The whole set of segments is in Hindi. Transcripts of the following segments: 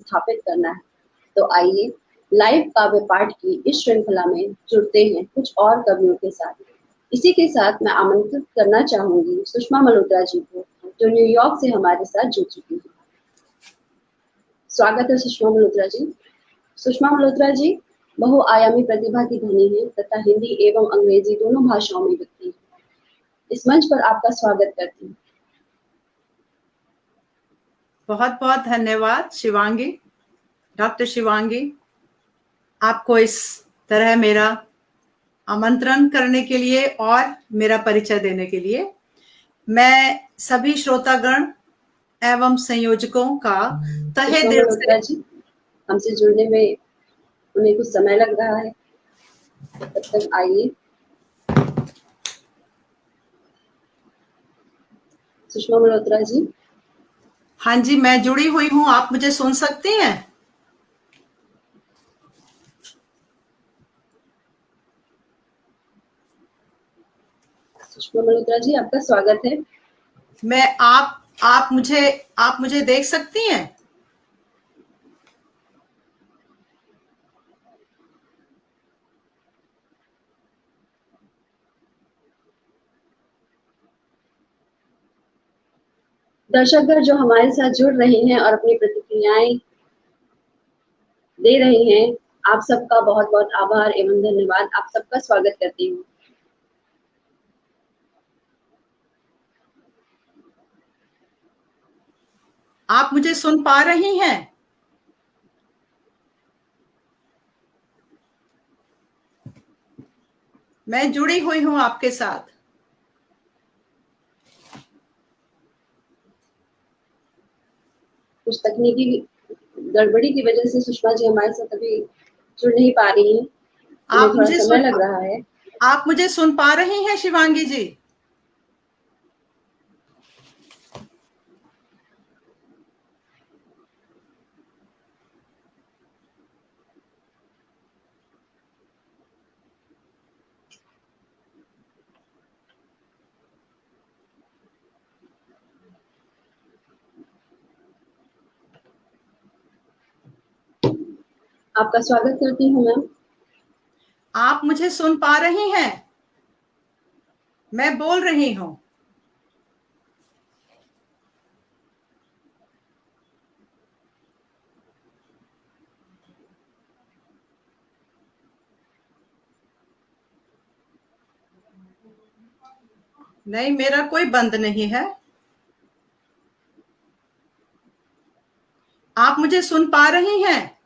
स्थापित करना है। तो आइए लाइव काव्य पाठ की इस श्रृंखला में जुड़ते हैं कुछ और कवियों के साथ। इसी के साथ मैं आमंत्रित करना चाहूंगी सुषमा मल्होत्रा जी को, जो न्यूयॉर्क से हमारे साथ जुड़ चुकी हैं। स्वागत है सुषमा मल्होत्रा जी। सुषमा मल्होत्रा जी बहुआयामी प्रतिभा की धनी है तथा हिंदी एवं अंग्रेजी दोनों भाषाओं में लिखती है। इस मंच पर आपका स्वागत करती हूँ। बहुत बहुत धन्यवाद शिवांगी, डॉक्टर शिवांगी, आपको इस तरह मेरा आमंत्रण करने के लिए और मेरा परिचय देने के लिए। मैं सभी श्रोतागण एवं संयोजकों का तहे दिल से जी हमसे जुड़ने में उन्हें कुछ समय लग रहा है, तब तक आइए सुषमा मल्होत्रा जी। हाँ जी, मैं जुड़ी हुई हूँ, आप मुझे सुन सकती हैं? सुषमा मल्होत्रा जी आपका स्वागत है। मैं आप मुझे देख सकती हैं? दर्शकगण जो हमारे साथ जुड़ रहे हैं और अपनी प्रतिक्रियाएं दे रहे हैं, आप सबका बहुत बहुत आभार एवं धन्यवाद। आप सबका स्वागत करती हूँ। आप मुझे सुन पा रही हैं? मैं जुड़ी हुई हूँ आपके साथ। कुछ तकनीकी गड़बड़ी की वजह से सुषमा जी हमारे साथ अभी जुड़ नहीं पा रही हैं। आप थोड़ा समय लग रहा है। आप मुझे सुन पा रही हैं शिवांगी जी? आपका स्वागत करती हूँ मैम। आप मुझे सुन पा रही हैं? मैं बोल रही हूँ। नहीं, मेरा कोई बंद नहीं है। आप मुझे सुन पा रही हैं?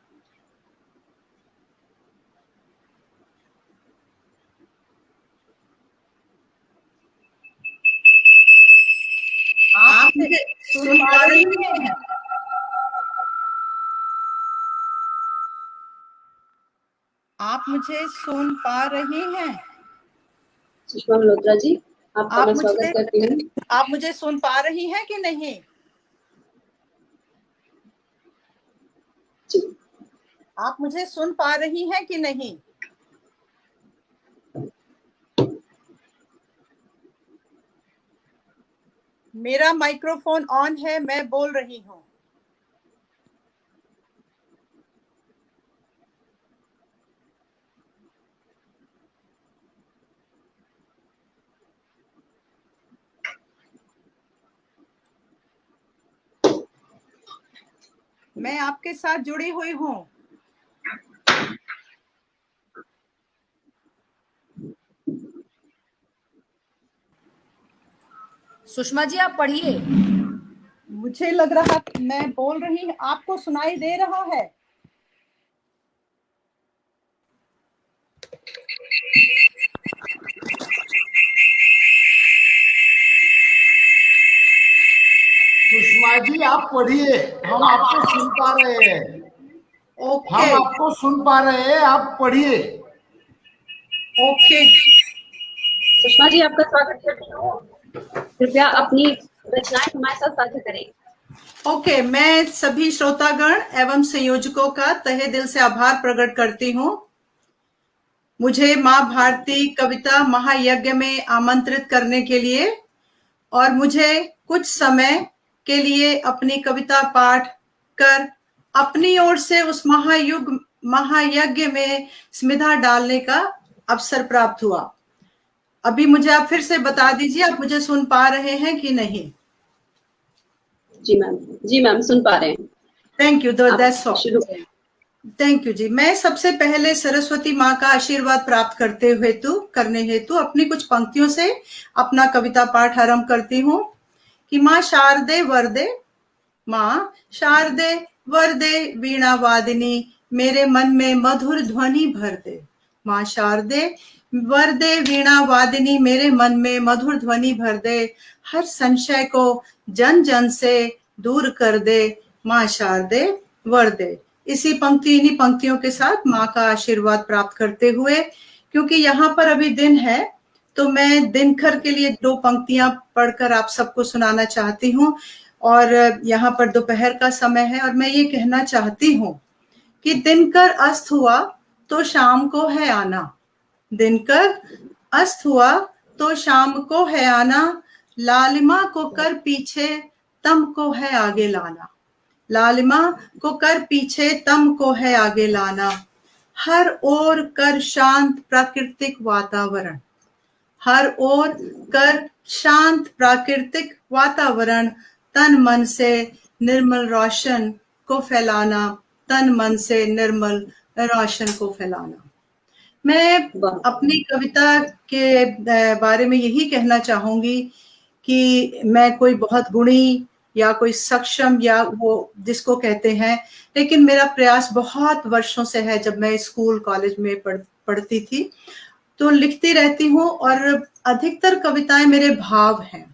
आप मुझे सुन पा रही हैं? आप मुझे सुन पा रही हैं? सुषमा मल्होत्रा जी आपका मैं स्वागत करती हूँ। आप मुझे सुन पा रही हैं कि नहीं? जी। आप मुझे सुन पा रही हैं कि नहीं? मेरा माइक्रोफोन ऑन है, मैं बोल रही हूँ। मैं आपके साथ जुड़ी हुई हूँ। सुषमा जी आप पढ़िए। मुझे लग रहा मैं बोल रही हूँ, आपको सुनाई दे रहा है? सुषमा जी आप पढ़िए, हम आपको सुन पा रहे हैं। ओके, हम आपको सुन पा रहे हैं, आप पढ़िए। ओके। सुषमा जी आपका स्वागत करती हूँ। कृपया अपनी रचनाएं हमारे साथ साझा करें। ओके, मैं सभी श्रोतागण एवं संयोजकों का तहे दिल से आभार प्रकट करती हूँ। मुझे माँ भारती कविता महायज्ञ में आमंत्रित करने के लिए और मुझे कुछ समय के लिए अपनी कविता पाठ कर अपनी ओर से उस महायज्ञ में स्मिता डालने का अवसर प्राप्त हुआ। अभी मुझे आप फिर से बता दीजिए, आप मुझे सुन पा रहे हैं कि नहीं? जी मैम सुन पा रहे हैं। Thank you, that's all. शुरू करें। थैंक यू जी। मैं सबसे पहले सरस्वती माँ का आशीर्वाद प्राप्त करने हेतु अपनी कुछ पंक्तियों से अपना कविता पाठ आरंभ करती हूँ कि माँ शारदे वरदे, माँ शारदे वरदे वीणा वादिनी, मेरे मन में मधुर ध्वनि भर दे। माँ शारदे वरदे वीणा वादिनी, मेरे मन में मधुर ध्वनि भर दे, हर संशय को जन जन से दूर कर दे। माँ शारदे वरदे। इन्हीं पंक्तियों के साथ माँ का आशीर्वाद प्राप्त करते हुए, क्योंकि यहाँ पर अभी दिन है, तो मैं दिनकर के लिए 2 पंक्तियां पढ़कर आप सबको सुनाना चाहती हूँ। और यहाँ पर दोपहर का समय है और मैं ये कहना चाहती हूँ कि दिनकर अस्त हुआ तो शाम को है आना, दिनकर अस्त हुआ तो शाम को है आना, लालिमा को कर पीछे तम को है आगे लाना, लालिमा को कर पीछे तम को है आगे लाना, हर ओर कर शांत प्राकृतिक वातावरण, हर ओर कर शांत प्राकृतिक वातावरण, तन मन से निर्मल रोशन को फैलाना, तन मन से निर्मल रोशन को फैलाना। मैं अपनी कविता के बारे में यही कहना चाहूंगी कि मैं कोई बहुत गुणी या कोई सक्षम या वो जिसको कहते हैं, लेकिन मेरा प्रयास बहुत वर्षों से है। जब मैं स्कूल कॉलेज में पढ़ती थी तो लिखती रहती हूँ और अधिकतर कविताएं मेरे भाव हैं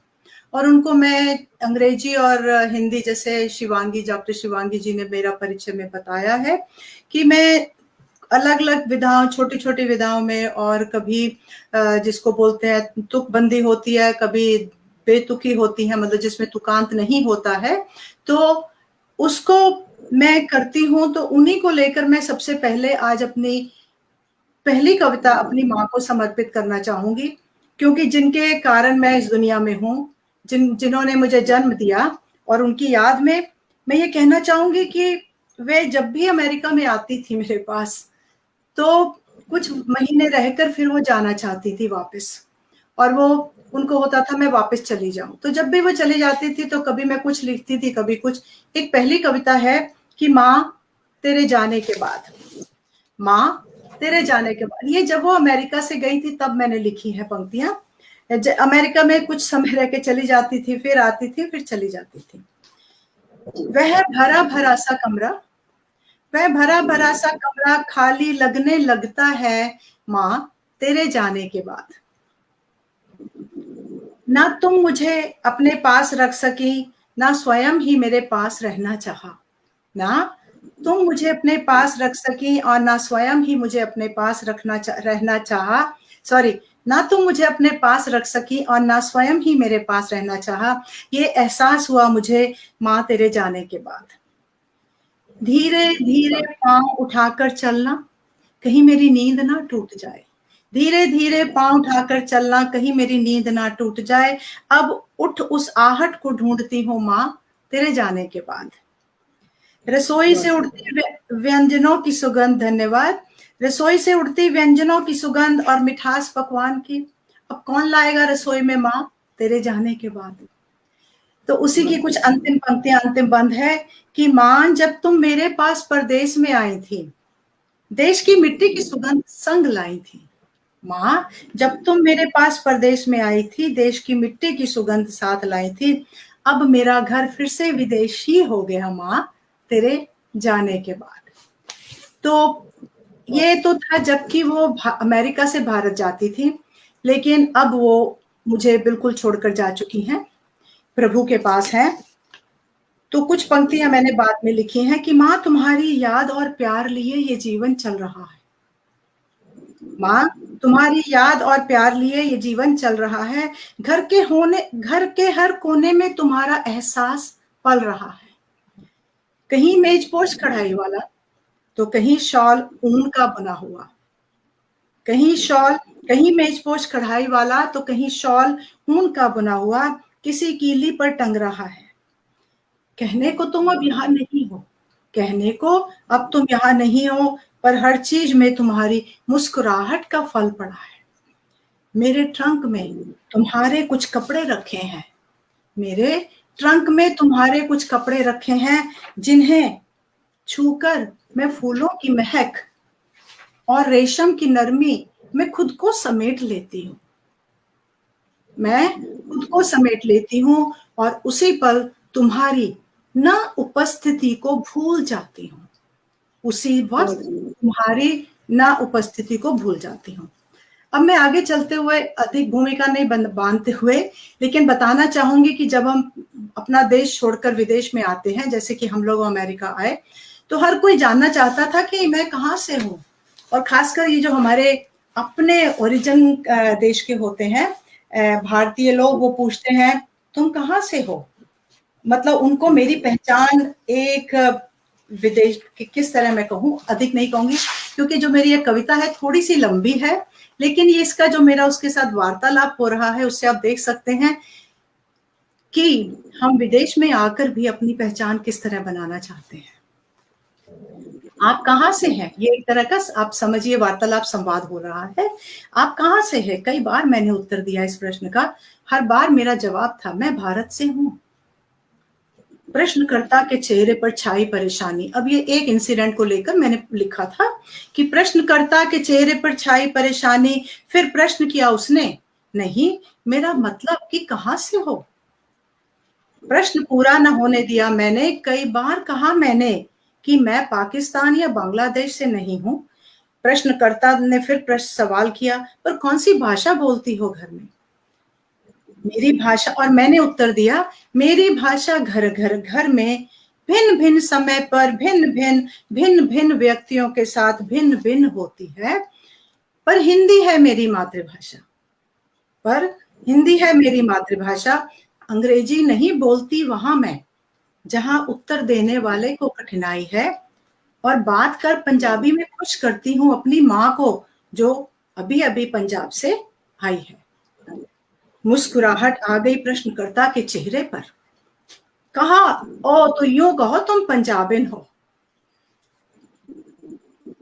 और उनको मैं अंग्रेजी और हिंदी, जैसे डॉक्टर शिवांगी जी ने मेरा परिचय में बताया है कि मैं अलग अलग विधाओं, छोटी छोटी विधाओं में, और कभी जिसको बोलते हैं तुकबंदी होती है, कभी बेतुकी होती है, मतलब जिसमें तुकांत नहीं होता है, तो उसको मैं करती हूँ। तो उन्हीं को लेकर मैं सबसे पहले आज अपनी पहली कविता अपनी माँ को समर्पित करना चाहूंगी, क्योंकि जिनके कारण मैं इस दुनिया में हूँ, जिन्होंने मुझे जन्म दिया, और उनकी याद में मैं ये कहना चाहूंगी कि वे जब भी अमेरिका में आती थी मेरे पास, तो कुछ महीने रहकर फिर वो जाना चाहती थी वापस, और वो उनको होता था मैं वापस चली जाऊं। तो जब भी वो चली जाती थी तो कभी मैं कुछ लिखती थी, कभी कुछ। एक पहली कविता है कि माँ तेरे जाने के बाद, माँ तेरे जाने के बाद। ये जब वो अमेरिका से गई थी तब मैंने लिखी है पंक्तियां। अमेरिका में कुछ समय रह के चली जाती थी, फिर आती थी, फिर चली जाती थी। वह भरा भरा सा कमरा, वह भरा भरा सा कमरा खाली लगने लगता है माँ तेरे जाने के बाद। ना तुम मुझे अपने पास रख सकी, ना स्वयं ही मेरे पास रहना चाहा, ना तुम मुझे अपने पास रख सकी और ना स्वयं ही मुझे अपने पास रहना चाहा, ना तुम मुझे अपने पास रख सकी और ना स्वयं ही मेरे पास रहना चाहा। ये एहसास हुआ मुझे माँ तेरे जाने के बाद। धीरे धीरे पांव उठाकर चलना, कहीं मेरी नींद ना टूट जाए, धीरे धीरे पांव उठाकर चलना, कहीं मेरी नींद ना टूट जाए। अब उठ उस आहट को ढूंढती हूँ माँ तेरे जाने के बाद। रसोई से उड़ती व्यंजनों की सुगंध, धन्यवाद। रसोई से उड़ती व्यंजनों की सुगंध और मिठास पकवान की, अब कौन लाएगा रसोई में माँ तेरे जाने के बाद। तो उसी की कुछ अंतिम पंक्तियां, अंतिम बंद है कि माँ जब तुम मेरे पास परदेश में आई थी, देश की मिट्टी की सुगंध संग लाई थी। माँ जब तुम मेरे पास परदेश में आई थी, देश की मिट्टी की सुगंध साथ लाई थी। अब मेरा घर फिर से विदेशी हो गया माँ तेरे जाने के बाद। तो ये तो था जबकि वो अमेरिका से भारत जाती थी, लेकिन अब वो मुझे बिल्कुल छोड़कर जा चुकी हैं, प्रभु के पास हैं। तो कुछ पंक्तियां मैंने बाद में लिखी हैं कि माँ तुम्हारी याद और प्यार लिए ये जीवन चल रहा है, माँ तुम्हारी याद और प्यार लिए ये जीवन चल रहा है। घर के हर कोने में तुम्हारा एहसास पल रहा है। कहीं मेजपोश कढ़ाई वाला तो कहीं शॉल ऊन का बना हुआ, कहीं मेजपोश कढ़ाई वाला तो कहीं शॉल ऊन का बना हुआ, किसी कीली पर टंग रहा है। कहने को तुम अब यहाँ नहीं हो, कहने को अब तुम यहाँ नहीं हो, पर हर चीज में तुम्हारी मुस्कुराहट का फल पड़ा है। मेरे ट्रंक में तुम्हारे कुछ कपड़े रखे हैं, मेरे ट्रंक में तुम्हारे कुछ कपड़े रखे हैं, जिन्हें छूकर मैं फूलों की महक और रेशम की नरमी में खुद को समेट लेती हूँ। मैं खुद को समेट लेती हूँ और उसी पल तुम्हारी न उपस्थिति को भूल जाती हूँ। उसी वक्त तुम्हारी न उपस्थिति को भूल जाती हूँ। अब मैं आगे चलते हुए अधिक भूमिका नहीं बांधते हुए, लेकिन बताना चाहूंगी कि जब हम अपना देश छोड़कर विदेश में आते हैं, जैसे कि हम लोग अमेरिका आए, तो हर कोई जानना चाहता था कि मैं कहाँ से हूँ। और खासकर ये जो हमारे अपने ओरिजिन देश के होते हैं भारतीय लोग, वो पूछते हैं तुम कहाँ से हो। मतलब उनको मेरी पहचान एक विदेश किस तरह मैं कहूँ, अधिक नहीं कहूंगी क्योंकि जो मेरी ये कविता है थोड़ी सी लंबी है, लेकिन ये इसका जो मेरा उसके साथ वार्तालाप हो रहा है उससे आप देख सकते हैं कि हम विदेश में आकर भी अपनी पहचान किस तरह बनाना चाहते हैं। आप कहाँ से हैं, ये एक तरह का आप समझिए वार्तालाप संवाद हो रहा है। आप कहाँ से हैं, कई बार मैंने उत्तर दिया इस प्रश्न का, हर बार मेरा जवाब था मैं भारत से हूँ। प्रश्नकर्ता के चेहरे पर छाई परेशानी। अब ये एक इंसिडेंट को लेकर मैंने लिखा था कि प्रश्नकर्ता के चेहरे पर छाई परेशानी, फिर प्रश्न किया उसने, नहीं मेरा मतलब कि कहाँ से हो। प्रश्न पूरा न होने दिया मैंने, कई बार कहा मैंने कि मैं पाकिस्तान या बांग्लादेश से नहीं हूं। प्रश्नकर्ता ने फिर प्रश्न सवाल किया, पर कौन सी भाषा बोलती हो घर में। मेरी भाषा, और मैंने उत्तर दिया मेरी भाषा घर घर घर में भिन्न भिन्न समय पर भिन्न भिन्न व्यक्तियों के साथ भिन्न भिन्न होती है, पर हिंदी है मेरी मातृभाषा, पर हिंदी है मेरी मातृभाषा। अंग्रेजी नहीं बोलती वहां मैं, जहां उत्तर देने वाले को कठिनाई है, और बात कर पंजाबी में खुश करती हूँ अपनी माँ को जो अभी अभी पंजाब से आई है। मुस्कुराहट आ गई प्रश्नकर्ता के चेहरे पर। कहा, ओ तो यूं कहो तुम पंजाबिन हो।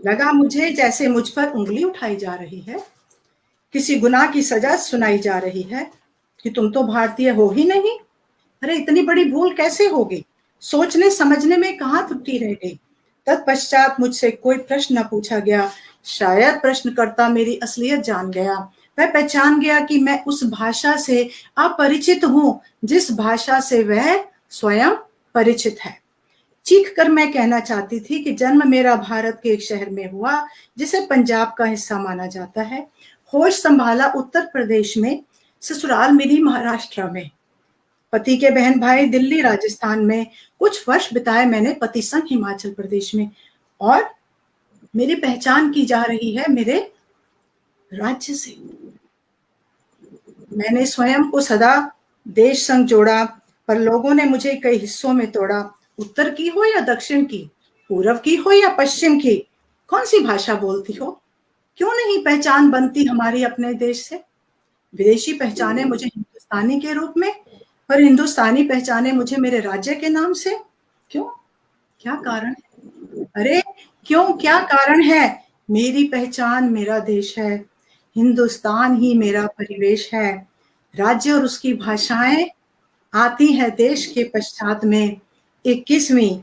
लगा मुझे जैसे मुझ पर उंगली उठाई जा रही है, किसी गुनाह की सजा सुनाई जा रही है कि तुम तो भारतीय हो ही नहीं। अरे इतनी बड़ी भूल कैसे होगी, सोचने समझने में कहाँ त्रुटि रह गई। तत्पश्चात मुझसे कोई प्रश्न न पूछा गया। शायद प्रश्नकर्ता मेरी असलियत जान गया। वह पहचान गया कि मैं उस भाषा से अपरिचित हूँ जिस भाषा से वह स्वयं परिचित है। चीख कर मैं कहना चाहती थी कि जन्म मेरा भारत के एक शहर में हुआ जिसे पंजाब का हिस्सा माना जाता है। होश संभाला उत्तर प्रदेश में, ससुराल मेरी महाराष्ट्र में, पति के बहन भाई दिल्ली राजस्थान में, कुछ वर्ष बिताए मैंने पति संग हिमाचल प्रदेश में, और मेरी पहचान की जा रही है मेरे राज्य से। मैंने स्वयं को सदा देश संग जोड़ा, पर लोगों ने मुझे कई हिस्सों में तोड़ा। उत्तर की हो या दक्षिण की, पूर्व की हो या पश्चिम की, कौन सी भाषा बोलती हो, क्यों नहीं पहचान बनती हमारी अपने देश से। विदेशी पहचाने मुझे हिंदुस्तानी के रूप में, पर हिंदुस्तानी पहचाने मुझे मेरे राज्य के नाम से। क्यों, क्या कारण है? अरे क्यों, क्या कारण है? मेरी पहचान मेरा देश है, हिंदुस्तान ही मेरा परिवेश है। राज्य और उसकी भाषाएं आती है देश के पश्चात में। 21वीं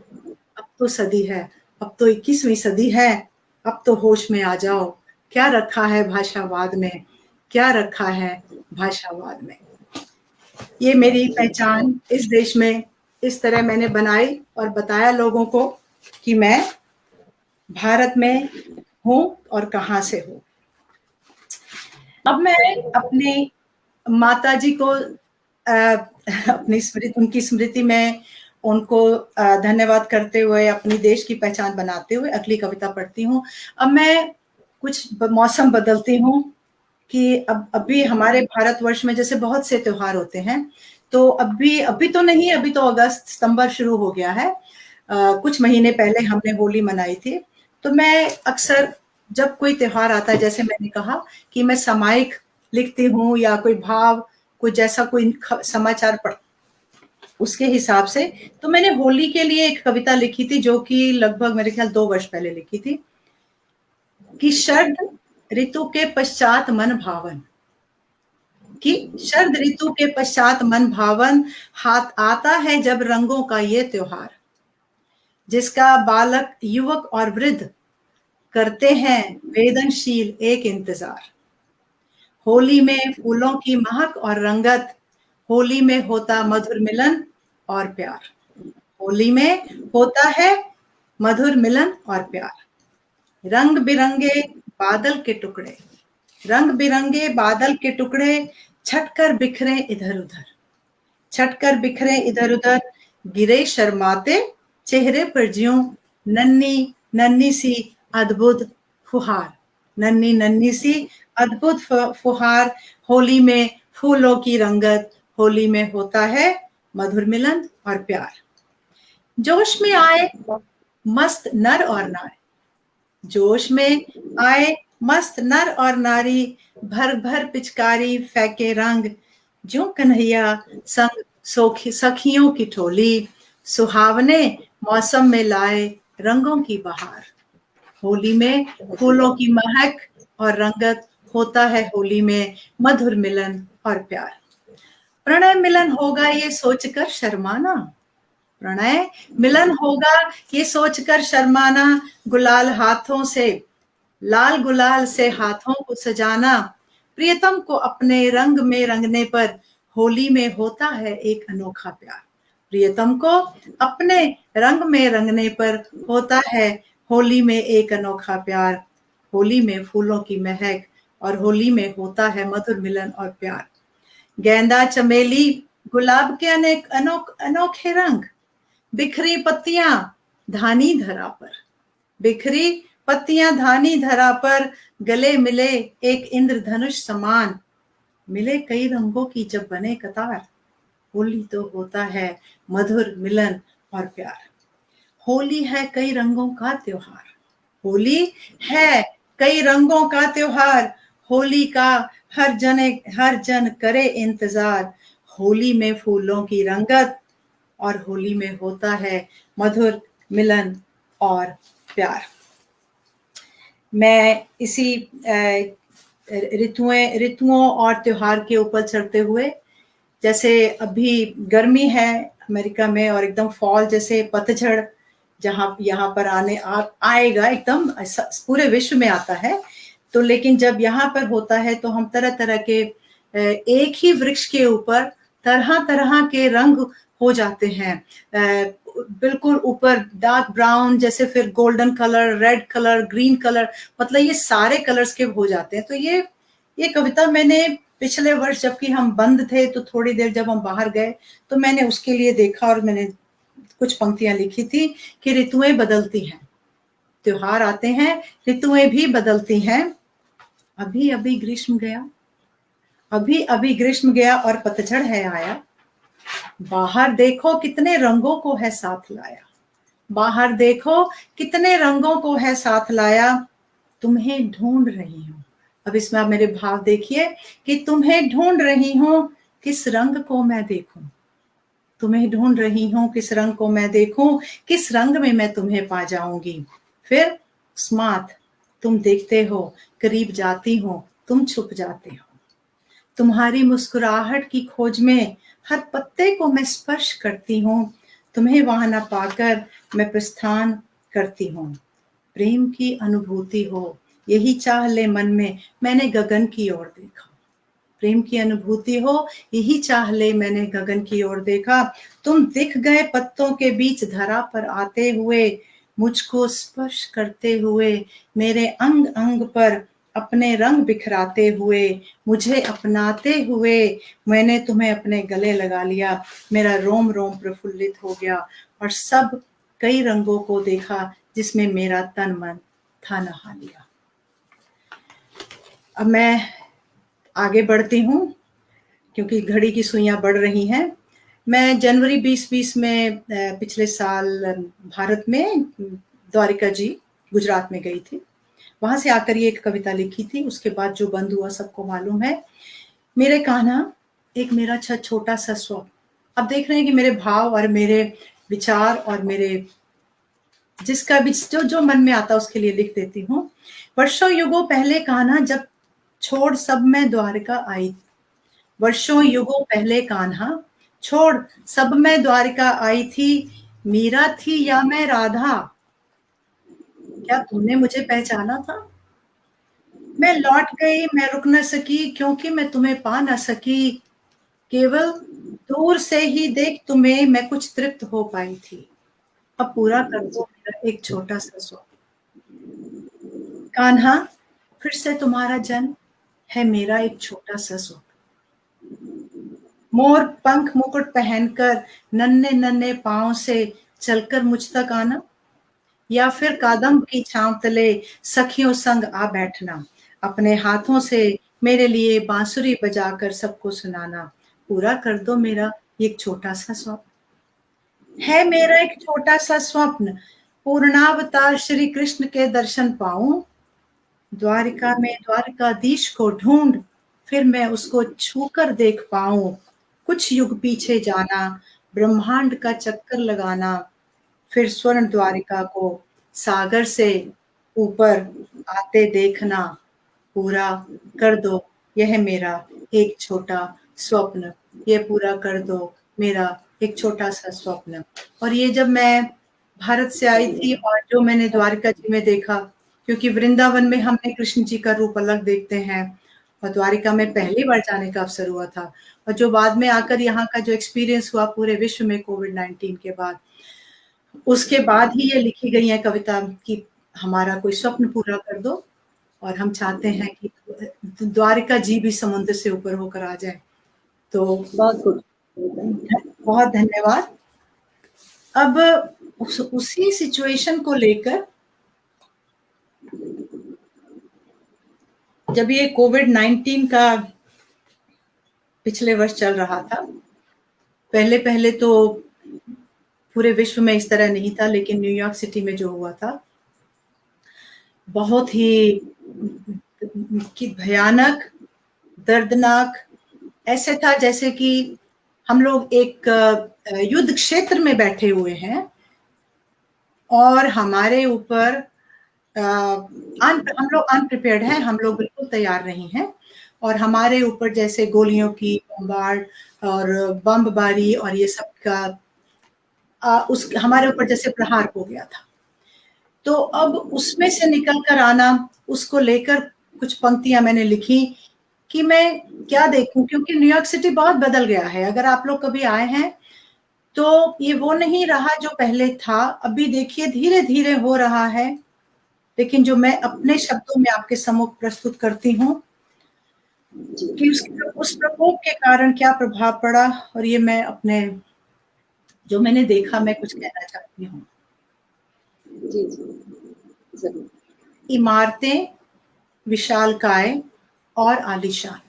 अब तो सदी है, अब तो 21वीं सदी है, अब तो होश में आ जाओ। क्या रखा है भाषावाद में, क्या रखा है भाषावाद में। ये मेरी पहचान इस देश में इस तरह मैंने बनाई और बताया लोगों को कि मैं भारत में हूँ और कहाँ से हूँ। अब मैं अपनी माता जी को अपनी स्मृति, उनकी स्मृति में उनको धन्यवाद करते हुए अपनी देश की पहचान बनाते हुए अगली कविता पढ़ती हूँ। अब मैं कुछ मौसम बदलती हूँ कि अब अभी हमारे भारतवर्ष में जैसे बहुत से त्योहार होते हैं, तो अभी तो नहीं, अभी तो अगस्त सितंबर शुरू हो गया है। कुछ महीने पहले हमने होली मनाई थी। तो मैं अक्सर जब कोई त्योहार आता है, जैसे मैंने कहा कि मैं सामायिक लिखती हूँ या कोई भाव, कोई जैसा कोई समाचार उसके हिसाब से। तो मैंने होली के लिए एक कविता लिखी थी जो कि लगभग मेरे ख्याल 2 वर्ष पहले लिखी थी, कि शरद ऋतु के पश्चात मन भावन, कि शरद ऋतु के पश्चात मन भावन, हाथ आता है जब रंगों का ये त्योहार, जिसका बालक युवक और वृद्ध करते हैं वेदनशील एक इंतजार। होली में फूलों की महक और रंगत, होली में होता मधुर मिलन और प्यार, होली में होता है मधुर मिलन और प्यार। रंग बिरंगे बादल के टुकड़े, रंग बिरंगे बादल के टुकड़े, छटकर बिखरे इधर उधर, छटकर बिखरे इधर उधर, गिरे शर्माते चेहरे पर ज्यों नन्ही नन्ही सी अद्भुत फुहार, नन्ही नन्ही सी अद्भुत फुहार। होली में फूलों की रंगत, होली में होता है मधुर मिलन और प्यार। जोश में आए मस्त नर और नारी, जोश में आए मस्त नर और नारी, भर भर पिचकारी फेंके रंग, जो कन्हैया संग सखियों की टोली, सुहावने मौसम में लाए रंगों की बहार। होली में फूलों की महक और रंगत, होता है होली में मधुर मिलन और प्यार। प्रणय मिलन होगा ये सोचकर शर्माना, प्रणय मिलन होगा ये सोचकर शर्माना, गुलाल हाथों से लाल गुलाल से हाथों को सजाना, प्रियतम को अपने रंग में रंगने पर, होली में होता है एक अनोखा प्यार। प्रियतम को अपने रंग में रंगने पर होता है होली में एक अनोखा प्यार। होली में फूलों की महक और होली में होता है मधुर मिलन और प्यार। गेंदा चमेली गुलाब के अनेक अनोखे रंग, बिखरी पत्तियां धानी धरा पर, बिखरी पत्तियां धानी धरा पर, गले मिले एक इंद्रधनुष समान, मिले कई रंगों की जब बने कतार, होली तो होता है मधुर मिलन और प्यार। होली है कई रंगों का त्योहार, होली है कई रंगों का त्योहार, होली का हर जन करे इंतजार, होली में फूलों की रंगत और होली में होता है मधुर मिलन और प्यार। मैं इसी ऋतुओं और त्योहार के ऊपर चढ़ते हुए, जैसे अभी गर्मी है अमेरिका में और एकदम फॉल जैसे पतझड़ जहाँ यहाँ पर आएगा, एकदम पूरे विश्व में आता है, तो लेकिन जब यहाँ पर होता है तो हम तरह तरह के एक ही वृक्ष के ऊपर तरह तरह के रंग हो जाते हैं, बिल्कुल ऊपर डार्क ब्राउन जैसे, फिर golden colour, red colour, green colour, मतलब ये सारे कलर्स के हो जाते हैं। तो ये कविता मैंने पिछले वर्ष जबकि हम बंद थे तो थोड़ी देर जब हम बाहर गए तो मैंने उसके लिए देखा और मैंने कुछ पंक्तियां लिखी थी कि ऋतुएं बदलती हैं, त्योहार आते हैं, ऋतुएं भी बदलती हैं। अभी अभी ग्रीष्म गया, अभी अभी ग्रीष्म गया और पतझड़ है आया, बाहर देखो कितने रंगों को है साथ लाया, बाहर देखो कितने रंगों को है साथ लाया, तुम्हें ढूंढ रही हूँ। अब इसमें आप मेरे भाव देखिए कि तुम्हें ढूंढ रही हूँ किस रंग को मैं देखूं, तुम्हें ढूंढ रही हूँ किस रंग को मैं देखूं, किस रंग में मैं तुम्हें पा जाऊंगी। फिर स्मार्ट तुम देखते हो, करीब जाती हो तुम छुप जाते हो, तुम्हारी मुस्कुराहट की खोज में हर पत्ते को मैं स्पर्श करती हूँ, तुम्हें वहां न पाकर मैं प्रस्थान करती हूँ। प्रेम की अनुभूति हो यही चाह ले मन में, मैंने गगन की ओर देखा, प्रेम की अनुभूति हो यही चाह ले मैंने गगन की ओर देखा, तुम दिख गए पत्तों के बीच धरा पर आते हुए, मुझको स्पर्श करते हुए, मेरे अंग अंग पर अपने रंग बिखराते हुए, मुझे अपनाते हुए, मैंने तुम्हें अपने गले लगा लिया, मेरा रोम रोम प्रफुल्लित हो गया और सब कई रंगों को देखा जिसमें मेरा तन मन था नहा लिया। अब मैं आगे बढ़ती हूँ क्योंकि घड़ी की सुइयां बढ़ रही हैं। मैं जनवरी 2020 में पिछले साल भारत में द्वारिका जी गुजरात में गई थी, वहां से आकर ये एक कविता लिखी थी। उसके बाद जो बंद हुआ सबको मालूम है। मेरे कान्हा एक मेरा छोटा सा स्वप्न, आप देख रहे हैं कि मेरे भाव और मेरे विचार और मेरे जिसका भी जो जो मन में आता उसके लिए लिख देती हूँ। वर्षों युगों पहले कान्हा जब छोड़ सब मैं द्वारका आई। वर्षों युगों पहले कान्हा छोड़ सब मैं द्वारका आई थी। मीरा थी या मैं राधा, क्या तुमने मुझे पहचाना था? मैं लौट गई, मैं रुक न सकी, क्योंकि मैं तुम्हें पा न सकी। केवल दूर से ही देख तुम्हें मैं कुछ तृप्त हो पाई थी। अब पूरा कर दो मेरा एक छोटा सा स्वप्न। कान्हा, फिर से तुम्हारा जन्म है मेरा एक छोटा सा स्वप्न। मोर पंख मुकुट पहनकर नन्हे नन्हे पांव से चलकर मुझ तक आना, या फिर कादम की छांव तले सखियों संग आ बैठना, अपने हाथों से मेरे लिए बांसुरी बजाकर सबको सुनाना। पूरा कर दो मेरा एक छोटा सा स्वप्न। है मेरा एक छोटा सा स्वप्न, पूर्णावतार श्री कृष्ण के दर्शन पाऊं। द्वारिका में द्वारकाधीश को ढूंढ, फिर मैं उसको छूकर देख पाऊं। कुछ युग पीछे जाना, ब्रह्मांड का चक्कर लगाना, फिर स्वर्ण द्वारिका को सागर से ऊपर आते देखना। पूरा कर दो यह मेरा एक छोटा स्वप्न, ये पूरा कर दो मेरा एक छोटा सा स्वप्न। और ये जब मैं भारत से आई थी और जो मैंने द्वारका जी में देखा, क्योंकि वृंदावन में हमने कृष्ण जी का रूप अलग देखते हैं और द्वारिका में पहली बार जाने का अवसर हुआ था, और जो बाद में आकर यहाँ का जो एक्सपीरियंस हुआ पूरे विश्व में कोविड-19 के बाद, उसके बाद ही ये लिखी गई है कविता कि हमारा कोई स्वप्न पूरा कर दो, और हम चाहते हैं कि द्वारिका जी भी समुद्र से ऊपर होकर आ जाए। तो बहुत खूब, बहुत धन्यवाद। अब उसी सिचुएशन को लेकर जब ये कोविड-19 का पिछले वर्ष चल रहा था, पहले पहले तो पूरे विश्व में इस तरह नहीं था, लेकिन न्यूयॉर्क सिटी में जो हुआ था बहुत ही कि भयानक, दर्दनाक, ऐसे था जैसे कि हम लोग एक युद्ध क्षेत्र में बैठे हुए हैं और हमारे ऊपर हम लोग अनप्रिपेयर्ड हैं, हम लोग बिल्कुल तैयार नहीं हैं, और हमारे ऊपर जैसे गोलियों की बमबार्ड और बमबारी और ये सब का उस हमारे ऊपर जैसे प्रहार हो गया था। तो अब उसमें से निकल कर आना, उसको लेकर कुछ पंक्तियां मैंने लिखी कि मैं क्या देखूं, क्योंकि न्यूयॉर्क सिटी बहुत बदल गया है। अगर आप लोग कभी आए हैं तो ये वो नहीं रहा जो पहले था। अभी देखिए धीरे धीरे हो रहा है, लेकिन जो मैं अपने शब्दों में आपके सम्मुख प्रस्तुत करती हूँ कि उस प्रकोप के कारण क्या प्रभाव पड़ा, और ये मैं अपने जो मैंने देखा मैं कुछ कहना चाहती हूँ। जी जी जरूर। इमारतें विशालकाय और आलीशान,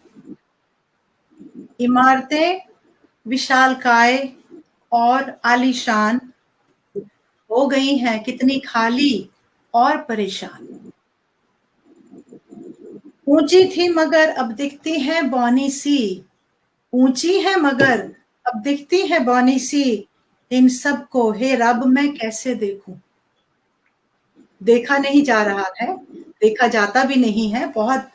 इमारतें विशालकाय और आलीशान हो गई हैं कितनी खाली और परेशान। ऊंची थी मगर अब दिखती है बौनी सी, ऊंची है मगर अब दिखती है बौनी सी। इन सब को हे रब मैं कैसे देखूं। देखा नहीं जा रहा है, देखा जाता भी नहीं है। बहुत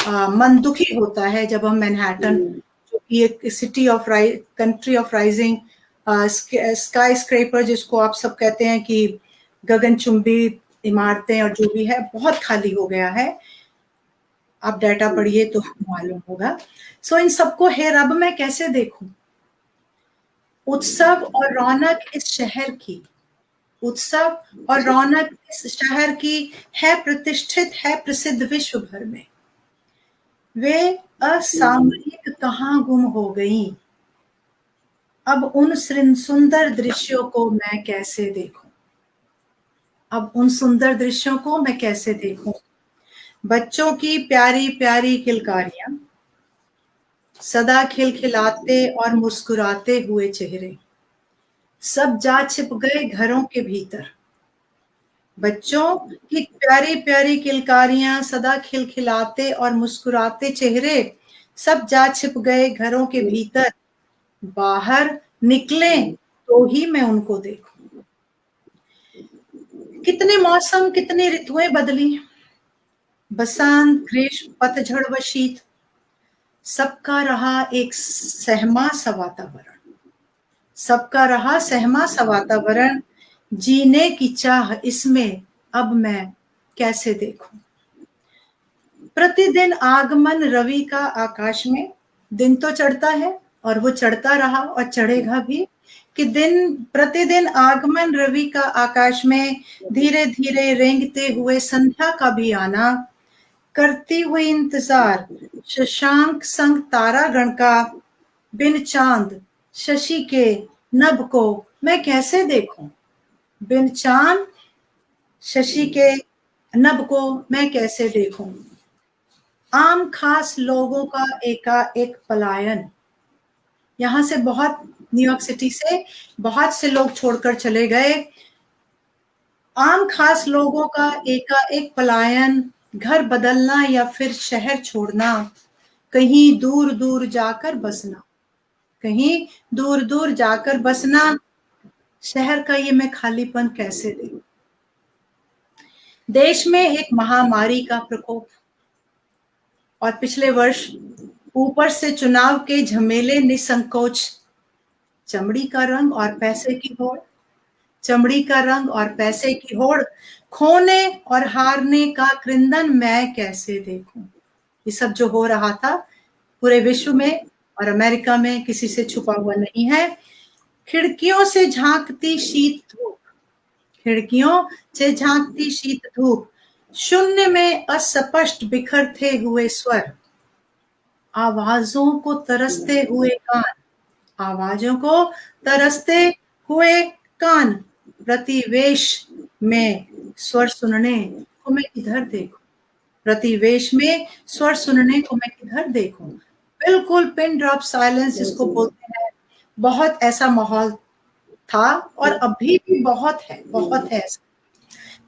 मन दुखी होता है जब हम मैनहट्टन, जो कि एक city of country of rising sky scraper जिसको आप सब कहते हैं कि गगनचुंबी इमारतें और जो भी है, बहुत खाली हो गया है। आप डाटा पढ़िए तो मालूम होगा। सो इन सबको हे रब मैं कैसे देखूं। उत्सव और रौनक इस शहर की, उत्सव और रौनक इस शहर की है प्रतिष्ठित, है प्रसिद्ध विश्व भर में। वे असामयिक कहाँ गुम हो गई, अब उन सुंदर दृश्यों को मैं कैसे देखूं, अब उन सुंदर दृश्यों को मैं कैसे देखूं। बच्चों की प्यारी प्यारी किलकारियां, सदा खिलखिलाते और मुस्कुराते हुए चेहरे, सब जा छिप गए घरों के भीतर। बच्चों की प्यारी प्यारी किलकारियां, सदा खिलखिलाते और मुस्कुराते चेहरे, सब जा छिप गए घरों के भीतर। बाहर निकले तो ही मैं उनको देखूं। कितने मौसम, कितनी ऋतुएं बदली, बसंत, ग्रीष्म, पतझड़ व शीत, सबका रहा एक सहमा सा वातावरण, सबका रहा सहमा सा वातावरण। जीने की चाह इसमें अब मैं कैसे देखूं। प्रतिदिन आगमन रवि का आकाश में, दिन तो चढ़ता है और वो चढ़ता रहा और चढ़ेगा भी, कि दिन प्रतिदिन आगमन रवि का आकाश में, धीरे धीरे रेंगते हुए संध्या का भी आना, करती हुई इंतजार शशांक संग तारागण का, बिन चांद शशि के नभ को मैं कैसे देखूं। बिन चांद शशि के नभ को मैं कैसे देखूं। आम खास लोगों का एकाएक पलायन, यहां से बहुत, न्यूयॉर्क सिटी से बहुत से लोग छोड़कर चले गए। आम खास लोगों का एकाएक पलायन, घर बदलना या फिर शहर छोड़ना, कहीं दूर दूर जाकर बसना, कहीं दूर दूर जाकर बसना। शहर का ये मैं खालीपन कैसे देखूं। देश में एक महामारी का प्रकोप, और पिछले वर्ष ऊपर से चुनाव के झमेले, निसंकोच चमड़ी का रंग और पैसे की होड़, चमड़ी का रंग और पैसे की होड़, खोने और हारने का कृंदन मैं कैसे देखूं। ये सब जो हो रहा था पूरे विश्व में और अमेरिका में किसी से छुपा हुआ नहीं है। खिड़कियों से झांकती शीत धूप, खिड़कियों से झांकती शीत धूप, शून्य में अस्पष्ट बिखरते हुए स्वर, आवाजों को तरसते हुए कान, आवाजों को तरसते हुए कान, प्रतिवेश में स्वर सुनने को मैं किधर देखूं। प्रतिवेश में स्वर सुनने को मैं किधर देखूं। बिल्कुल पिन ड्रॉप साइलेंस जिसको बोलते हैं, बहुत ऐसा माहौल था और अभी भी बहुत है, बहुत है ऐसा।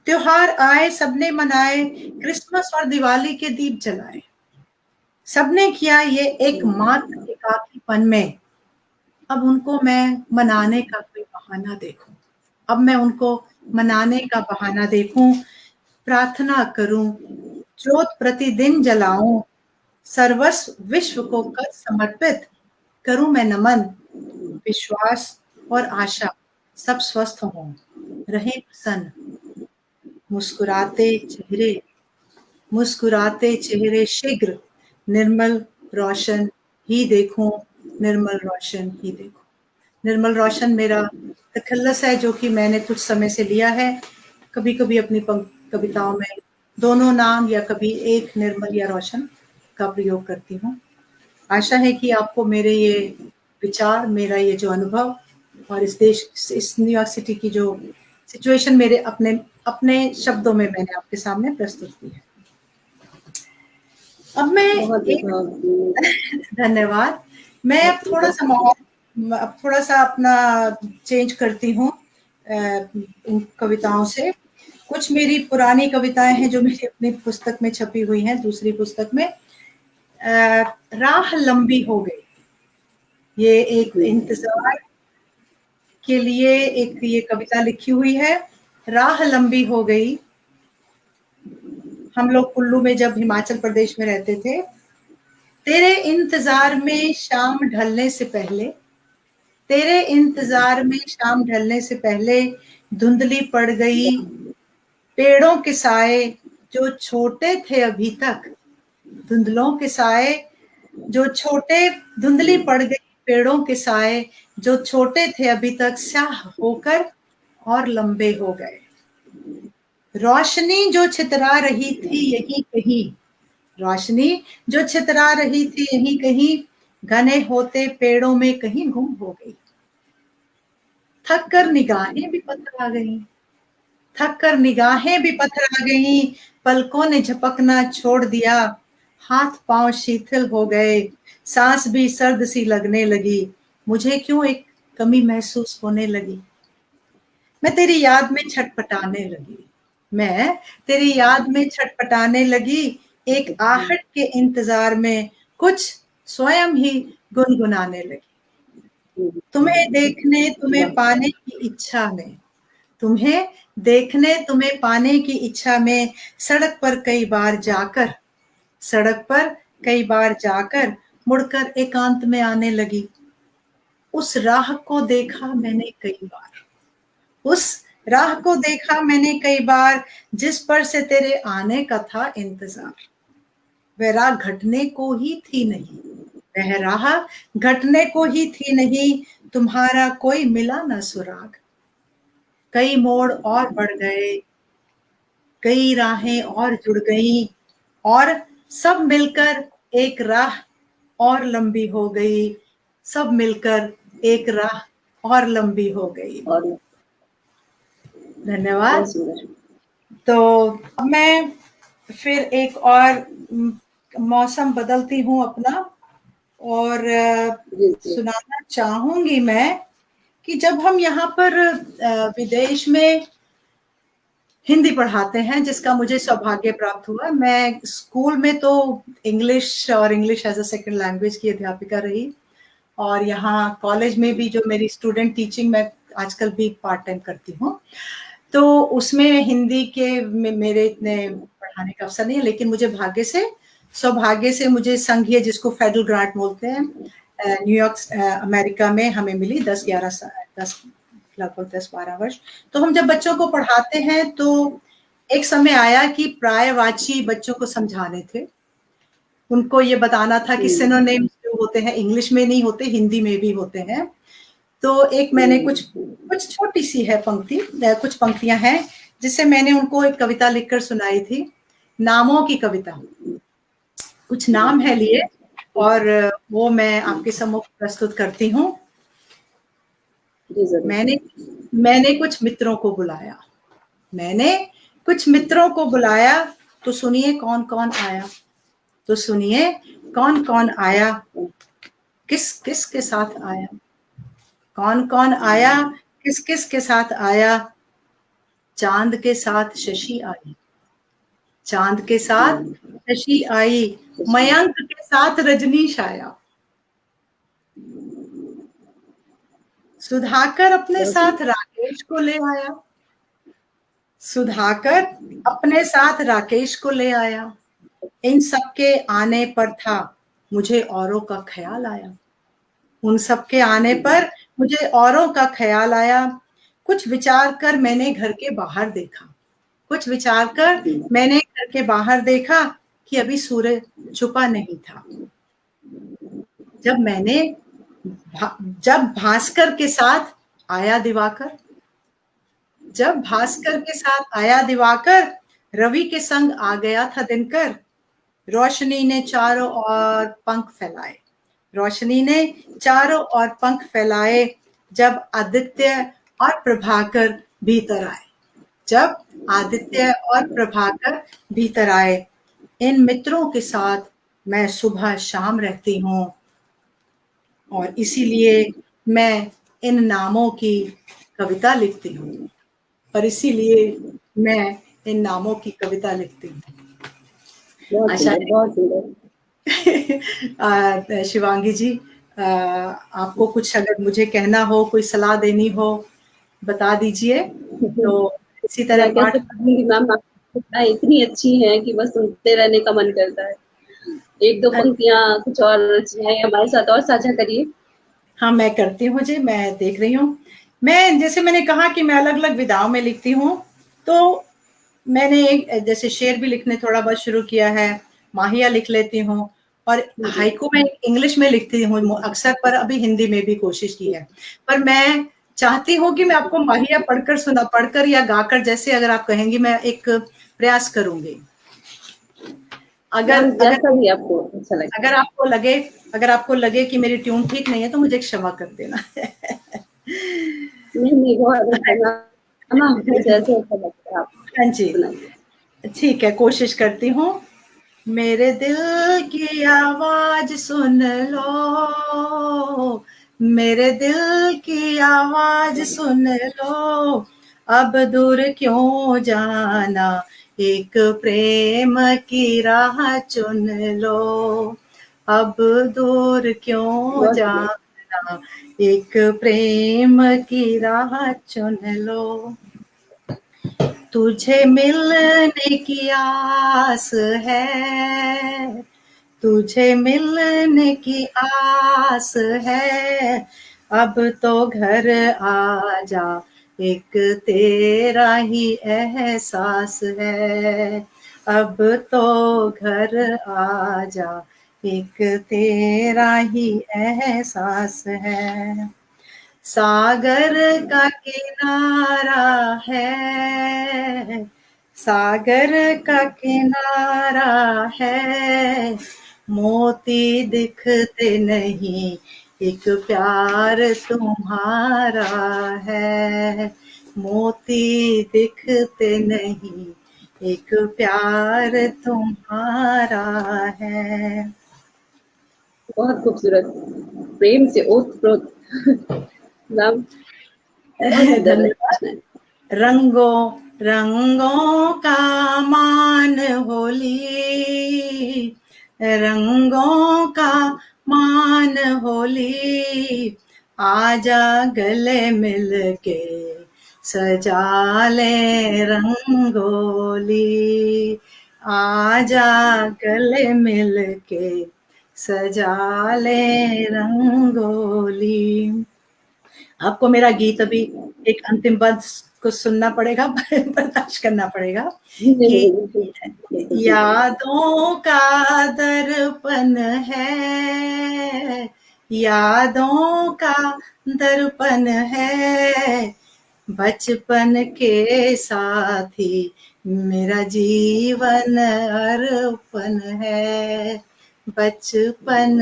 त्योहार आए, सबने मनाए, क्रिसमस और दिवाली के दीप जलाए, सबने किया ये एकमात्र एकाकीपन में। अब उनको मैं मनाने का कोई बहाना देखूं, अब मैं उनको मनाने का बहाना देखूं। प्रार्थना करूं, ज्योत प्रतिदिन जलाऊं, सर्वस्व विश्व को कर समर्पित करूं मैं नमन। विश्वास और आशा सब स्वस्थ हों, रहे प्रसन्न, मुस्कुराते चेहरे, मुस्कुराते चेहरे शीघ्र, निर्मल रोशन ही देखूं, निर्मल रोशन ही देखूं। निर्मल रोशन मेरा तखल्लुस है जो कि मैंने कुछ समय से लिया है। कभी कभी अपनी कविताओं में दोनों नाम या कभी एक निर्मल या रोशन का प्रयोग करती हूँ। आशा है कि आपको मेरे ये विचार, मेरा ये जो अनुभव और इस देश, इस न्यूयॉर्क सिटी की जो सिचुएशन मेरे अपने अपने शब्दों में मैंने आपके सामने प्रस्तुत की है। अब मैं धन्यवाद। मैं अब थोड़ा सा माहौल, अब थोड़ा सा अपना चेंज करती हूँ इन कविताओं से। कुछ मेरी पुरानी कविताएं हैं जो मेरी अपनी पुस्तक में छपी हुई हैं, दूसरी पुस्तक में। राह लंबी हो गई, ये एक इंतजार के लिए एक ये कविता लिखी हुई है। राह लंबी हो गई, हम लोग कुल्लू में जब हिमाचल प्रदेश में रहते थे, तेरे इंतजार में शाम ढलने से पहले, तेरे इंतजार में शाम ढलने से पहले धुंधली पड़ गई पेड़ों के साए जो छोटे थे अभी तक, धुंधलों के साए जो छोटे, धुंधली पड़ गई पेड़ों के साए जो छोटे थे अभी तक, स्याह होकर और लंबे हो गए। रोशनी जो छितरा रही थी यहीं कहीं, रोशनी जो छितरा रही थी यहीं कहीं, घने होते पेड़ों में कहीं गुम हो गई। थक कर निगाहें भी पथरा गईं, थक कर निगाहें भी पथरा गईं, पलकों ने झपकना छोड़ दिया, हाथ पांव शिथिल हो गए, सांस भी सर्द सी लगने लगी, मुझे क्यों एक कमी महसूस होने लगी। मैं तेरी याद में छटपटाने लगी, मैं तेरी याद में छटपटाने लगी, एक आहट के इंतजार में कुछ स्वयं ही गुनगुनाने लगी। तुम्हें देखने तुम्हें पाने की इच्छा में, तुम्हें देखने तुम्हें पाने की इच्छा में सड़क पर कई बार जाकर, सड़क पर कई बार जाकर मुड़कर एकांत में आने लगी। उस राह को देखा मैंने कई बार, उस राह को देखा मैंने कई बार, जिस पर से तेरे आने का था इंतजार। वह राह घटने को ही थी नहीं, वह राह घटने को ही थी नहीं, तुम्हारा कोई मिला न सुराग। कई मोड़ और बढ़ गए, कई राहें और जुड़ गई, और सब मिलकर एक राह और लंबी हो गई, सब मिलकर एक राह और लंबी हो गई। और धन्यवाद। बहुत सुंदर। तो अब मैं फिर एक और मौसम बदलती हूँ अपना, और जी जी सुनाना चाहूंगी मैं कि जब हम यहाँ पर विदेश में हिंदी पढ़ाते हैं, जिसका मुझे सौभाग्य प्राप्त हुआ। मैं स्कूल में तो इंग्लिश और English as a second language की अध्यापिका रही, और यहाँ कॉलेज में भी जो मेरी स्टूडेंट टीचिंग मैं आजकल भी पार्ट टाइम करती हूँ, तो उसमें हिंदी के मेरे इतने पढ़ाने का अवसर नहीं है, लेकिन मुझे सौभाग्य से मुझे संघीय, जिसको फेडरल ग्रांट बोलते हैं, न्यूयॉर्क अमेरिका में हमें मिली 10-12 वर्ष। तो हम जब बच्चों को पढ़ाते हैं तो एक समय आया कि प्रायवाची बच्चों को समझाने थे, उनको ये बताना था कि सिनोनिम्स जो होते हैं इंग्लिश में नहीं होते, हिंदी में भी होते हैं। तो एक मैंने कुछ छोटी सी है पंक्ति, कुछ पंक्तियां हैं जिससे मैंने उनको एक कविता लिखकर सुनाई थी, नामों की कविता। कुछ नाम है लिए, और वो मैं आपके सम्मुख प्रस्तुत करती हूँ। मैंने कुछ मित्रों को बुलाया, मैंने कुछ मित्रों को बुलाया, तो सुनिए कौन कौन आया, तो सुनिए कौन कौन आया, किस किस के साथ आया, कौन कौन आया, किस किस के साथ आया। चांद के साथ शशि आई, चांद के साथ शशि आई, मयंक के साथ रजनीश आया। सुधाकर अपने साथ राकेश को ले आया, सुधाकर अपने साथ राकेश को ले आया। इन सबके आने पर था मुझे औरों का ख्याल आया, उन सबके आने पर मुझे औरों का ख्याल आया। कुछ विचार कर मैंने घर के बाहर देखा, कुछ विचार कर मैंने घर के बाहर देखा कि अभी सूरज छुपा नहीं था। जब भास्कर के साथ आया दिवाकर, जब भास्कर के साथ आया दिवाकर, रवि के संग आ गया था दिनकर। रोशनी ने चारों ओर पंख फैलाए, रोशनी ने चारों ओर पंख फैलाए। जब आदित्य और प्रभाकर भीतर आए, जब आदित्य और प्रभाकर भीतर आए। इन मित्रों के साथ मैं सुबह शाम रहती हूँ, और इसीलिए मैं इन नामों की कविता लिखती हूँ, और इसीलिए मैं इन नामों की कविता लिखती हूँ। बहुत सुंदर। शिवांगी जी, आपको कुछ अगर मुझे कहना हो, कोई सलाह देनी हो, बता दीजिए। तो इसी तरह कैसे पढ़ूंगी मैम, आप इतनी अच्छी हैं कि बस सुनते रहने का मन करता है। एक दो पंक्तियां कुछ और रचनाएं हमारे साथ और साझा करिए। हाँ, मैं करती हूँ जी, मैं देख रही हूँ। मैं जैसे मैंने कहा कि मैं अलग अलग विधाओं में लिखती हूँ, तो मैंने एक जैसे शेर भी लिखने थोड़ा बहुत शुरू किया है, माहिया लिख लेती हूँ, और हाइकू में इंग्लिश में लिखती हूँ अक्सर, पर अभी हिंदी में भी कोशिश की है। पर मैं चाहती हूँ कि मैं आपको माहिया पढ़कर या गाकर, जैसे अगर आप कहेंगी, मैं एक प्रयास करूंगी। अगर भी आपको अच्छा लगे, अगर आपको लगे कि मेरी ट्यून ठीक नहीं है तो मुझे क्षमा कर देना। नहीं बहुत अच्छा। हाँ जी, ठीक है, कोशिश करती हूँ। मेरे दिल की आवाज सुन लो, मेरे दिल की आवाज सुन लो, अब दूर क्यों जाना, एक प्रेम की राह चुन लो, अब दूर क्यों जाना, अपना एक प्रेम की राह चुन लो, तुझे मिलने की आस है, तुझे मिलने की आस है, अब तो घर आ जा, एक तेरा ही एहसास है, अब तो घर आ जा, एक तेरा ही एहसास है, सागर का किनारा है, सागर का किनारा है, मोती दिखते नहीं, एक प्यार तुम्हारा है, मोती दिखते नहीं, एक प्यार तुम्हारा है। बहुत खूबसूरत, प्रेम से ओतप्रोत मैम, बहुत सुंदर धन्यवाद। रचना है। रंगों रंगों का मान होली, रंगों का मान होली, आजा गले मिल के सजा ले रंगोली, आजा गले मिल के सजा ले रंगोली। आपको मेरा गीत अभी एक अंतिम पद को सुनना पड़ेगा, बर्दाश्त करना पड़ेगा कि यादों का दर्पण है, यादों का दर्पण है, बचपन के साथी मेरा जीवन अर्पण है, बचपन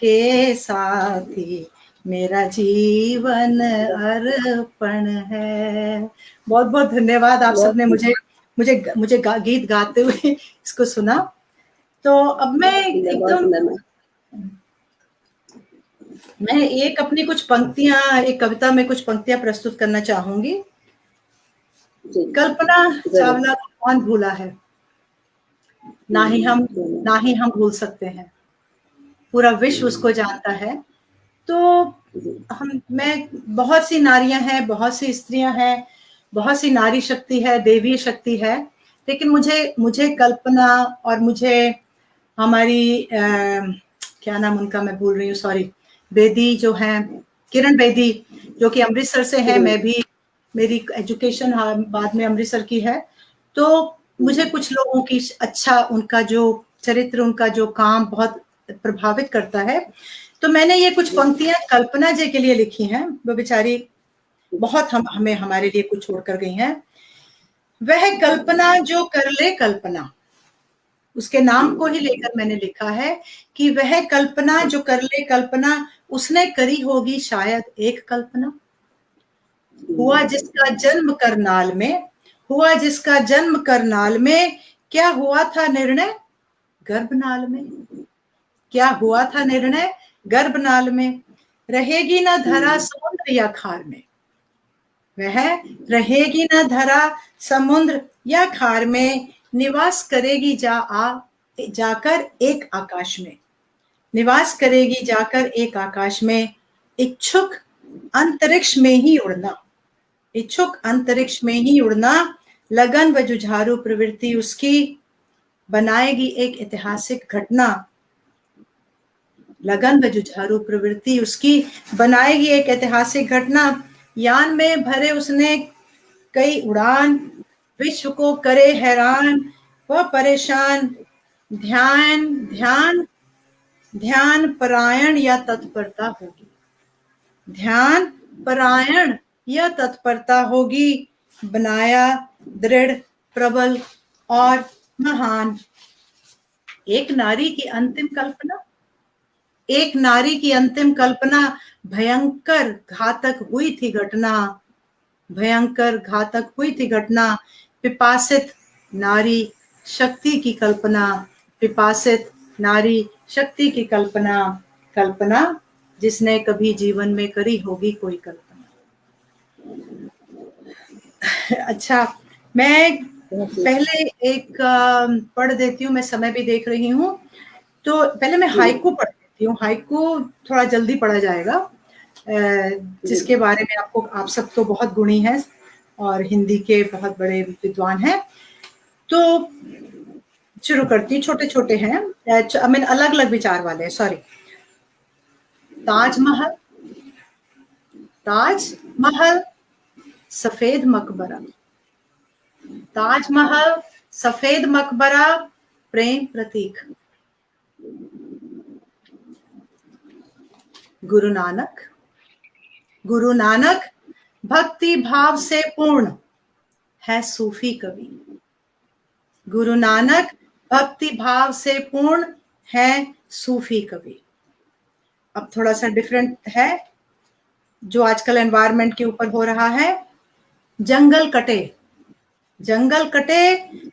के साथी मेरा जीवन अर्पण है। बहुत बहुत धन्यवाद आप सबने मुझे मुझे मुझे गीत गाते हुए इसको सुना। तो अब मैं एकदम मैं एक अपनी कुछ पंक्तियां, एक कविता में कुछ पंक्तियां प्रस्तुत करना चाहूंगी। कल्पना चावला को कौन भूला है, ना ही हम भूल सकते हैं, पूरा विश्व उसको जानता है। तो मैं बहुत सी नारियां हैं, बहुत सी स्त्रियां हैं, बहुत सी नारी शक्ति है, देवी शक्ति है, लेकिन मुझे कल्पना और मुझे हमारी क्या नाम उनका मैं भूल रही हूँ, सॉरी, बेदी जो है, किरण बेदी, जो कि अमृतसर से है, मैं भी, मेरी एजुकेशन बाद में अमृतसर की है, तो मुझे कुछ लोगों की अच्छा, उनका जो चरित्र, उनका जो काम बहुत प्रभावित करता है। तो मैंने ये कुछ पंक्तियां कल्पना जी के लिए लिखी हैं, वो बेचारी बहुत हमें हमारे लिए कुछ छोड़ कर गई हैं। वह कल्पना जो कर ले कल्पना, उसके नाम को ही लेकर मैंने लिखा है कि वह कल्पना जो कर ले कल्पना, उसने करी होगी शायद एक कल्पना, हुआ जिसका जन्म करनाल में, हुआ जिसका जन्म करनाल में, क्या हुआ था निर्णय गर्भनाल में, क्या हुआ था निर्णय गर्भनाल में, रहेगी ना धरा समुद्र या खार में, वह रहेगी ना धरा समुद्र या खार में, निवास करेगी जाकर एक आकाश में, निवास करेगी जाकर एक आकाश में, इच्छुक अंतरिक्ष में ही उड़ना, इच्छुक अंतरिक्ष में ही उड़ना, लगन व जुझारू प्रवृत्ति उसकी, बनाएगी एक ऐतिहासिक घटना, लगन व जुझारू प्रवृत्ति उसकी, बनाएगी एक ऐतिहासिक घटना, यान में भरे उसने कई उड़ान, विश्व को करे हैरान व परेशान, ध्यान ध्यान ध्यान परायण या तत्परता होगी, ध्यान परायण या तत्परता होगी, बनाया दृढ़ प्रबल और महान। एक नारी की अंतिम कल्पना, एक नारी की अंतिम कल्पना, भयंकर घातक हुई थी घटना, भयंकर घातक हुई थी घटना, पिपासित नारी शक्ति की कल्पना, पिपासित नारी शक्ति की कल्पना, कल्पना जिसने कभी जीवन में करी होगी कोई कल्पना। अच्छा, मैं पहले एक पढ़ देती हूँ, मैं समय भी देख रही हूँ, तो पहले मैं हाइकू पढ़ देती हूँ, हाइकू थोड़ा जल्दी पढ़ा जाएगा। जिसके बारे में आप सब तो बहुत गुणी हैं और हिंदी के बहुत बड़े विद्वान हैं। तो शुरू करती हूँ, छोटे छोटे हैं, आई मीन अलग अलग विचार वाले हैं, सॉरी। ताजमहल, ताजमहल सफेद मकबरा, ताजमहल सफेद मकबरा प्रेम प्रतीक। गुरु नानक, गुरु नानक भक्ति भाव से पूर्ण है सूफी कवि। गुरु नानक भक्ति भाव से पूर्ण है सूफी कवि। अब थोड़ा सा डिफरेंट है जो आजकल एनवायरनमेंट के ऊपर हो रहा है। जंगल कटे, जंगल कटे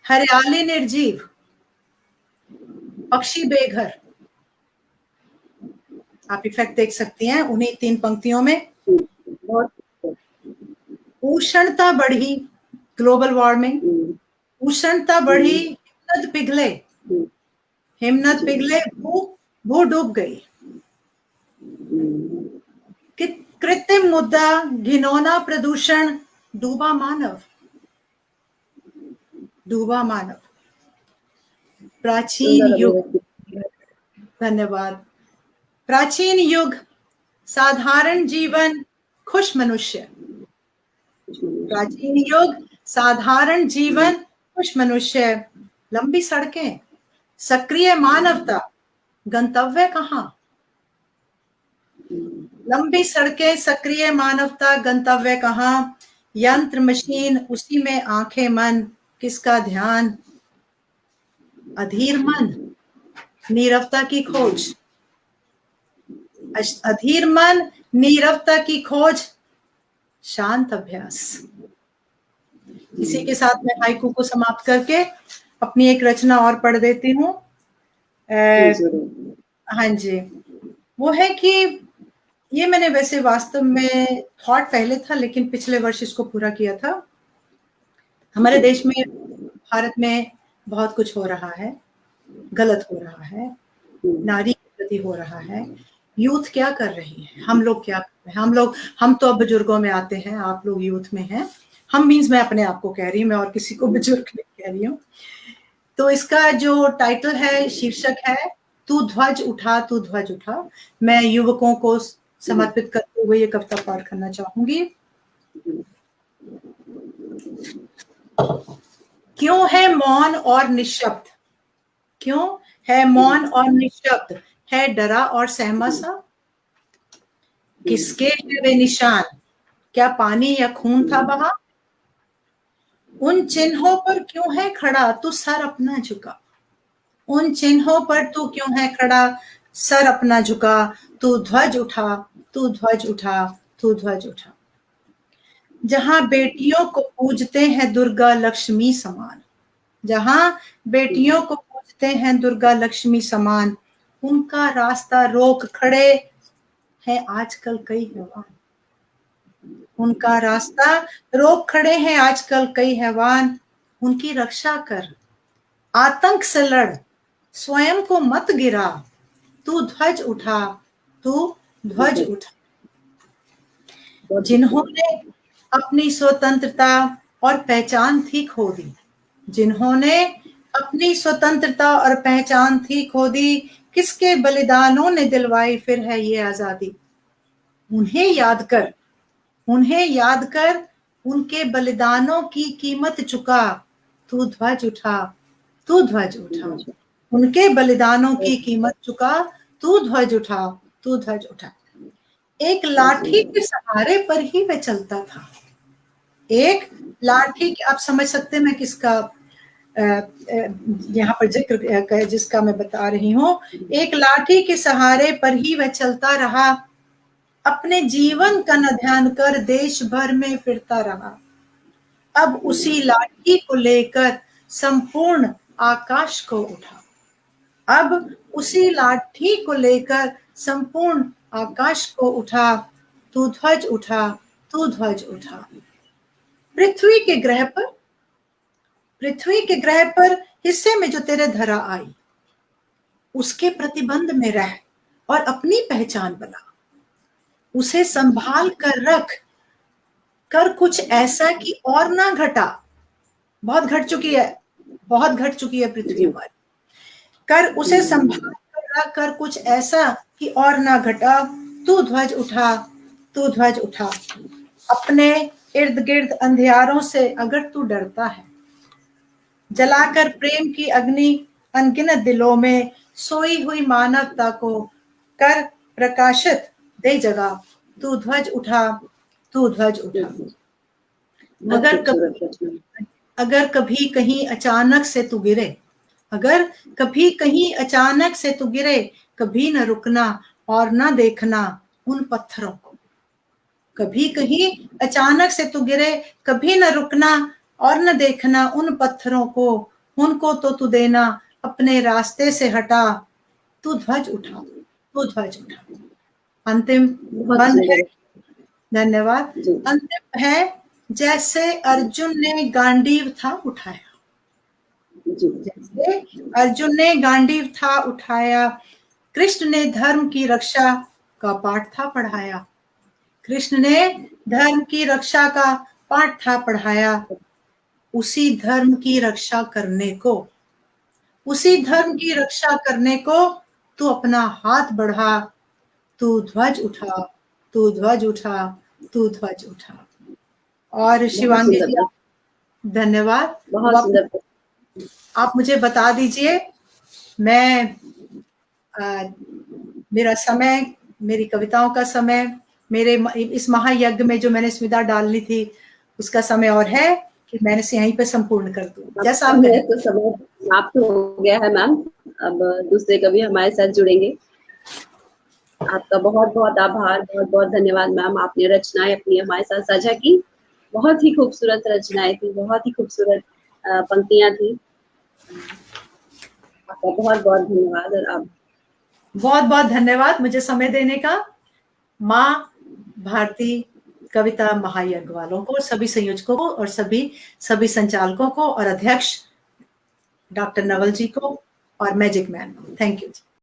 हरियाली निर्जीव, पक्षी बेघर। आप इफेक्ट देख सकती हैं उन्हीं 3 पंक्तियों में। उष्णता बढ़ी, ग्लोबल वार्मिंग, उष्णता बढ़ी, हिमनद पिघले, हिमनद पिघले, भू डूब गई। कृत्रिम मुद्दा, घिनौना प्रदूषण, डूबा मानव, डूबा मानव। प्राचीन युग, धन्यवाद। प्राचीन युग, साधारण जीवन, खुश मनुष्य। प्राचीन युग, साधारण जीवन, खुश मनुष्य। लंबी सड़कें, सक्रिय मानवता, गंतव्य कहाँ? लंबी सड़कें, सक्रिय मानवता, गंतव्य कहाँ? यंत्र मशीन, उसी में आंखें मन, किसका ध्यान? अधीर मन, नीरवता की खोज, अधीर मन, नीरवता की खोज, शांत अभ्यास। इसी के साथ मैं हाइकू को समाप्त करके अपनी एक रचना और पढ़ देती हूँ। हाँ जी, वो है कि ये मैंने वैसे वास्तव में थॉट पहले था, लेकिन पिछले वर्ष इसको पूरा किया था। हमारे देश में, भारत में बहुत कुछ हो रहा है, गलत हो रहा है, नारी के प्रति हो रहा है। यूथ क्या कर रही है, हम लोग क्या कर रहे हैं? हम तो अब बुजुर्गों में आते हैं, आप लोग यूथ में हैं। हम मीन्स मैं अपने आप को कह रही हूँ, मैं और किसी को बुजुर्ग नहीं कह रही हूँ। तो इसका जो टाइटल है, शीर्षक है, तू ध्वज उठा, तू ध्वज उठा। मैं युवकों को समर्पित करते हुए ये कविता पाठ करना चाहूंगी। क्यों है मौन और निशब्द, क्यों है मौन और निशब्द, है डरा और सहमा सा? किसके है वे निशान, क्या पानी या खून था बहा? उन चिन्हों पर क्यों है खड़ा, तू सर अपना झुका? उन चिन्हों पर तू क्यों है खड़ा, सर अपना झुका? तू ध्वज उठा, तू ध्वज उठा, तू ध्वज उठा। जहां बेटियों को पूजते हैं दुर्गा लक्ष्मी समान, जहां बेटियों को पूजते हैं दुर्गा लक्ष्मी समान, उनका रास्ता रोक खड़े हैं आजकल कई हैवान। उनका रास्ता रोक खड़े हैं आजकल कई हैवान। उनकी रक्षा कर, आतंक से लड़, स्वयं को मत गिरा। तू ध्वज उठा, तू ध्वज उठा। जिन्होंने अपनी स्वतंत्रता और पहचान थी खो दी, जिन्होंने अपनी स्वतंत्रता और पहचान थी खो दी, किसके बलिदानों ने दिलवाई फिर है ये आजादी? उन्हें याद कर, उन्हें याद कर, उनके बलिदानों की कीमत चुका। तू ध्वज उठा, तू ध्वज उठा। उनके बलिदानों की कीमत चुका, तू ध्वज उठा, तू ध्वज उठा। एक लाठी के सहारे पर ही वह चलता था, एक लाठी, आप समझ सकते हैं मैं किसका यहाँ पर जिक्र जिसका मैं बता रही हूँ। एक लाठी के सहारे पर ही वह चलता रहा, अपने जीवन का न ध्यान कर देश भर में फिरता रहा। अब उसी लाठी को लेकर संपूर्ण आकाश को उठा, अब उसी लाठी को लेकर संपूर्ण आकाश को उठा। तू ध्वज उठा, तू ध्वज उठा। पृथ्वी के ग्रह पर, पृथ्वी के ग्रह पर हिस्से में जो तेरे धरा आई, उसके प्रतिबंध में रह और अपनी पहचान बना। उसे संभाल कर रख, कर कुछ ऐसा कि और ना घटा। बहुत घट चुकी है, बहुत घट चुकी है पृथ्वी हमारी। कर उसे संभाल कर रख, कर कुछ ऐसा कि और ना घटा। तू ध्वज उठा, तू ध्वज उठा। अपने इर्द गिर्द अंधियारों से अगर तू डरता है, जलाकर प्रेम की अग्नि अनगिनत दिलों में सोई हुई मानवता को कर प्रकाशित दे जगा। तू ध्वज उठा, तू ध्वज उठा। अगर कभी कहीं अचानक से तू गिरे, अगर कभी कहीं अचानक से तू गिरे, कभी न रुकना और न देखना उन पत्थरों को। कभी कहीं अचानक से तू गिरे, कभी न रुकना और न देखना उन पत्थरों को, उनको तो तू देना अपने रास्ते से हटा। तू ध्वज उठा, तू ध्वज उठा। अंतिम बंद है, धन्यवाद। अंतिम है, जैसे अर्जुन ने गांडीव था उठाया, जैसे अर्जुन ने गांडीव था उठाया, कृष्ण ने धर्म की रक्षा का पाठ था पढ़ाया। कृष्ण ने धर्म की रक्षा का पाठ था पढ़ाया। उसी धर्म की रक्षा करने को, उसी धर्म की रक्षा करने को तू अपना हाथ बढ़ा। तू ध्वज उठा, तू ध्वज उठा, तू ध्वज उठा। और शिवांगी जी, धन्यवाद। बहुत सुंदर। आप मुझे बता दीजिए, मैं मेरा समय, मेरी कविताओं का समय, मेरे इस महायज्ञ में जो मैंने स्मिता डालनी थी उसका समय और है कि मैंने इसे यहीं पे संपूर्ण कर दूं? जैसा आप कहें। तो समय समाप्त हो गया है मैम, अब दूसरे कवि हमारे साथ जुड़ेंगे। आपका बहुत बहुत आभार, बहुत बहुत धन्यवाद मैम। आपने रचनाएं अपनी हमारे साथ साझा की, बहुत ही खूबसूरत रचनाएं थी, बहुत ही खूबसूरत पंक्तियां थी। आपका बहुत बहुत धन्यवाद। और आप बहुत बहुत धन्यवाद मुझे समय देने का। माँ भारती कविता महायज्ञ वालों को, सभी संयोजकों को और सभी संचालकों को और अध्यक्ष डॉक्टर नवल जी को और मैजिक मैन को, थैंक यू।